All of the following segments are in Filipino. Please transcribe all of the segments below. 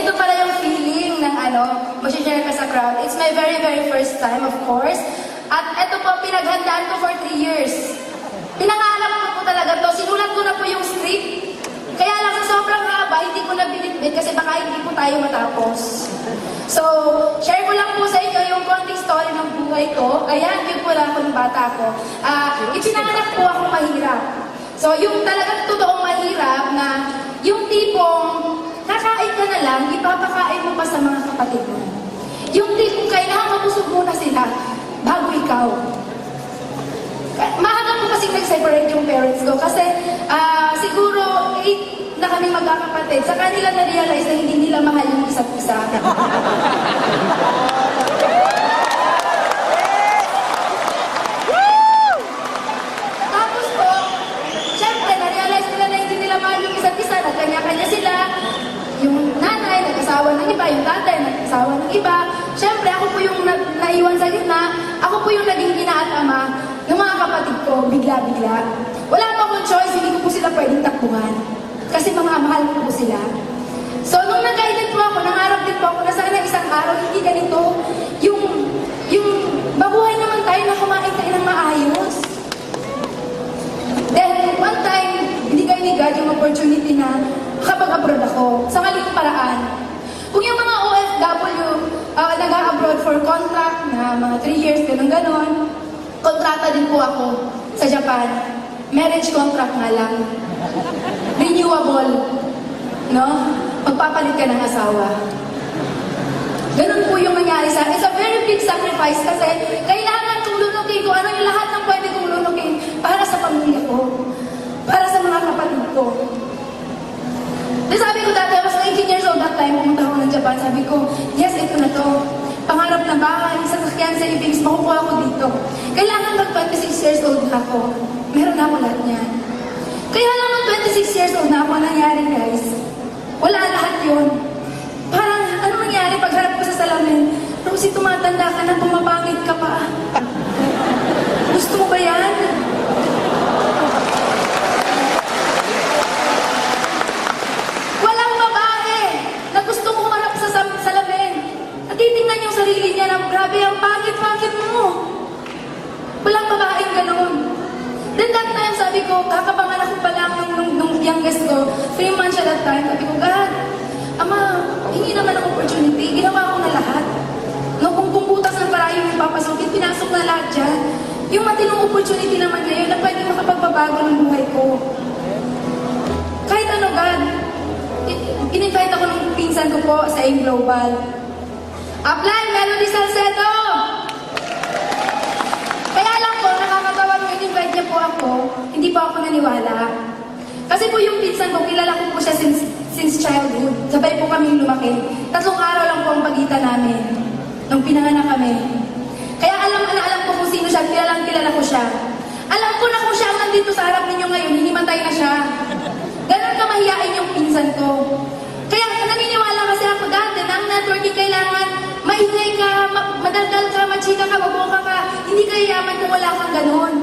Ganito pala yung feeling ng mag-share ka sa crowd. It's my very, very first time, of course. At ito po, pinaghandaan ko for 3 years. Pinangarap ko po talaga to. Sinulat ko na po yung script. Kaya lang sa sobrang haba, hindi ko na binitbit kasi baka hindi po tayo matapos. So, share ko lang po sa inyo yung konting story ng buhay ko. Ayan, yun po lang ako ng bata ko. Ipinanganak po ako mahirap. So, yung talagang totoong mahirap na yung tipong kakain ka na lang, ipapakain mo pa sa mga kapatid mo. Yung tipong kailangan mabusog muna sila bago ikaw. Maaga po kasi nag-separate yung parents ko kasi siguro 8 na kami magkakapatid. Sa kanila na-realize na hindi nila mahal yung isa't isa. Tapos po, syempre na-realize nila na hindi nila mahal yung isa't isa. Nagkanya-kanya sila. Yung nanay, nag-asawa ng iba. Yung tatay, nag-asawa ng iba. Syempre, ako po yung naiwan sa gitna. Ako po yung naging ina at ama ng mga kapatid ko, bigla-bigla. Wala pa akong choice, hindi ko po sila pwedeng takbuhan. Kasi mga mahal ko po sila. So, nung nag-guided po ako, nangarap din po ako na sana isang araw, hindi ganito, yung mabuhay naman tayo na kumain tayo ng maayos. Then, one time, binigay ni God yung opportunity na makapag-abroad ako sa maling paraan. Kung yung mga OFW, nag-abroad for contract na mga 3 years, ganun-ganon, kontrata din po ako sa Japan. Marriage contract nga lang. Renewable. No? Magpapalit ka ng asawa. Ganun po yung nangyari sa akin. It's a very big sacrifice kasi kailangan kong lunukin ko ano yung lahat ng pwede kong lunukin para sa pamilya ko. Para sa mga kapatid ko. Then sabi ko dati, I was 19 years old that time, pumunta ako ng Japan. Sabi ko, yes, ito na to. Pangarap na bahay, sasakyan, savings, makukuha ko dito. Kailangan mag-26 years old na ako. Meron na ako lahat niyan. Kaya lang nung 26 years old na ako, nangyari guys, wala lahat yun. Parang, ano nangyari pagharap ko sa salamin? Rosie, tumatanda ka na, pumapangit ka pa. Gusto mo ba yan? Walang babae na gusto humarap sa salamin. At titingnan yung sarili niya na, grabe, ang pangit-pangit mo. Walang babaeng ganun. Then that time, sabi ko, kakapanganak ko pa lang nung youngest ko, 3 months at that time, sabi ko, God, Ama, hingi naman ang opportunity, ginawa ko na lahat. No, kung butas ng parayong yung papasukin, pinasok na lahat dyan. Yung matinong opportunity naman ngayon na pwede makapagbabago ng buhay ko. Kahit ano, God, in-invite ako ng pinsan ko po sa AIM Global. Apply, Melody Salcedo! Kaya lang po, nakakatawa nung in-invite niya po ako, hindi po ako naniwala. Kasi po yung pinsan ko, kilala ko po siya since childhood. Sabay po kami lumaki. 3 araw lang po ang pagitan namin nung pinanganak kami. Kaya alam ko kung sino siya, kilala ko siya. Alam ko na kung siya ang nandito sa harap ninyo ngayon, hinimatay na siya. Ganon ka mahiyain yung pinsan ko. Kaya naniniwala kasi ako dati na ang networking kailangan maingay ka, madaldal ka, machika ka, mabuka ka. Hindi ka yaman kung wala kang ganon.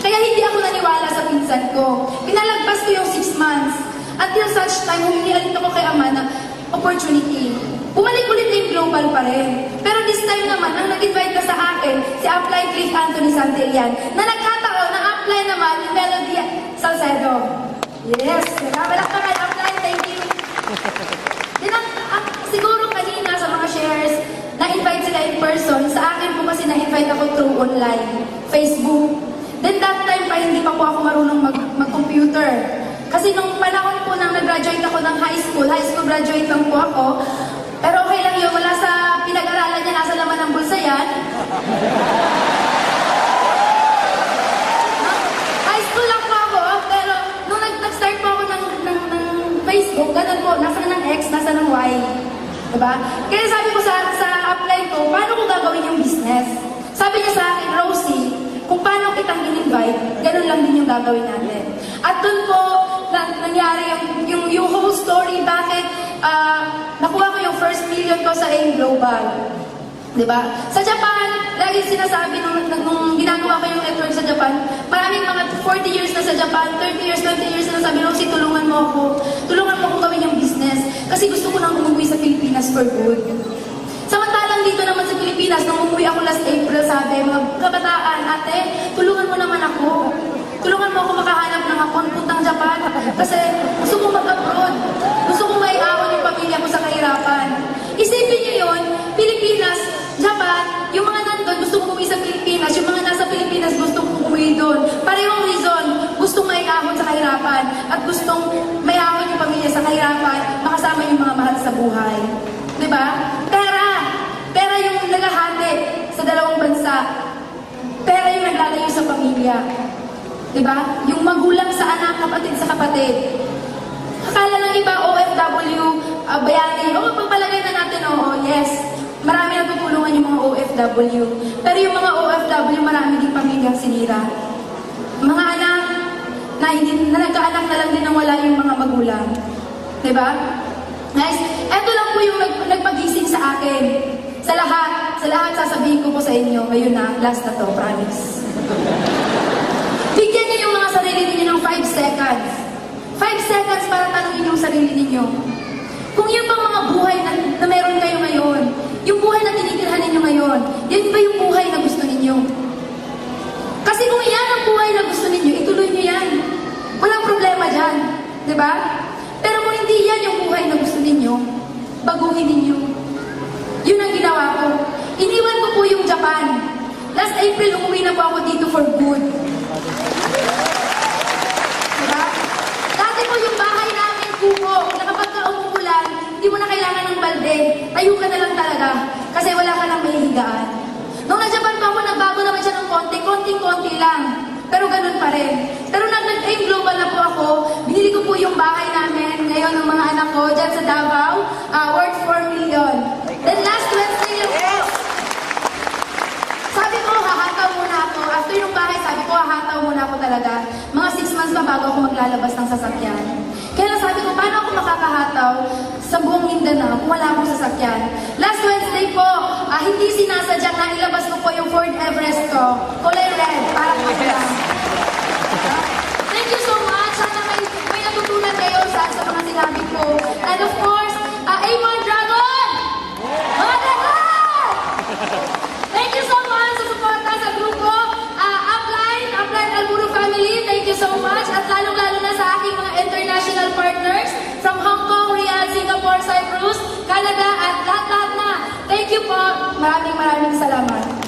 Kaya hindi ako naniwala sa pinsan ko. Pinalagpas ko yung 6 months. Until such time, humingi ako kay Ama na opportunity. Bumalik ulit na yung global pa rin. Pero this time naman, ang nag-invite na sa akin, si Apply Cliff Anthony Santillan, na nagkataon na apply naman ni Melody Salcedo. Yes, nagkabalak ka kay Apply, thank you. Siguro kanina sa mga shares, na-invite sila in person. Sa akin po kasi na-invite ako through online, Facebook. Then that time pa, hindi pa po ako marunong mag-computer. Kasi nung panahon po nang nag-graduate ako ng high school graduate lang po ako. Pero okay lang yun, wala sa pinag-aralan niya, nasa laman ng bulsa yan. High school lang po ako, pero nung nag-start po ako ng Facebook, ganun po, nasa ng X, nasa ng Y. Diba? Kaya sabi ko sa apply ko, paano ko gagawin yung business? Sabi niya sa akin, Rosie, kung paano kitang in-invite, ganun lang din yung gagawin natin. At doon po, nangyari yung whole story, bakit nakuha ko yung first million ko sa AIM Global. Diba? Sa Japan, lagi sinasabi nung ginagawa ko yung network sa Japan, maraming mga 40 years na sa Japan, 30 years, 20 years na sabi, Rosie, tulungan mo ako. Tulungan mo akong gawin yung business. Kasi gusto ko nang umuwi sa Pilipinas. Pilipinas for good. Samantalang dito naman sa Pilipinas, nung umuwi ako last April, sabi, mga kabataan, ate, tulungan mo naman ako. Tulungan mo ako makahanap ng hapon, puntang Japan. Kasi gusto ko mag-abroad. Gusto ko maiahon yung pamilya ko sa kahirapan. Isipin niyo yun, Pilipinas, Japan, yung mga nandun gusto kong umuwi sa Pilipinas, yung mga nasa Pilipinas gusto kong umuwi doon. Parehong reason, gustong maiahon sa kahirapan at gustong maiahon yung pamilya sa kahirapan, makasama yung mga mahal sa buhay. Diba? Pera yung naghahati sa dalawang bansa. Pera yung naglalayo sa pamilya. Diba? Yung magulang sa anak, kapatid sa kapatid. Akala ng iba, OFW, bayani. Oo, pagpalagay na natin, oo, yes. Marami natutulungan yung mga OFW. Pero yung mga OFW, marami din pamilyang sinira. Mga anak na nagkaanak na lang din nang wala yung mga magulang. Diba? Guys, eto lang po yung nagpagising sa akin. Sa lahat sasabihin ko po sa inyo, ngayon na, last na to, promise. Bigyan niyo yung mga sarili ninyo ng 5 seconds. 5 seconds para tanungin yung sarili ninyo. Kung yun bang mga buhay na meron kayo ngayon, yung buhay na tinitirhan ninyo ngayon, yan ba yung buhay na gusto ninyo? Kasi kung yan ang buhay na gusto ninyo, ituloy nyo yan. Walang problema dyan. Diba? Pero kung hindi yan yung buhay na gusto ninyo, baguhin ninyo. Yun ang ginawa ko. Iniwan ko po yung Japan. Last April, umuwi na po ako dito for good. Diba? Dati po yung bahay namin, kuko, na kapag ka umuulan, hindi mo na kailangan ng balde. Tayo ka na lang talaga. Kasi wala ka nang mahihigaan. Nung na-Japan pa ako, nagbago naman siya ng konting-konti lang. Pero ganun pa rin. Pero nag-aim global na po ako. Binili ko po yung bahay namin ngayon ng mga anak ko dyan sa Davao, worth 4 million. Then last Wednesday lang po. Sabi ko, hahataw muna ako. After yung bahay, sabi ko, hahataw muna ako talaga. Mga 6 months pa bago ako maglalabas ng sasakyan. Kaya lang sabi ko, paano ako makakahataw sa buong Mindanao kung wala akong sasakyan? Last Wednesday po, hindi sinasadya na ilabas ko po yung Ford Everest ko. Kulay red, para po lang. Thank you so much. Sana may natutunan kayo sa mga sinabi ko. And of course, Amon Dragon! Mga Dragon! Thank you so much sa suporta sa grupo. Upline Alburo family, thank you so much. At lalong-lalo na sa aking mga international partners from Hong Kong, Riyadh, Singapore, Cyprus, Canada, at lahat-lahat na. Thank you po. Maraming salamat.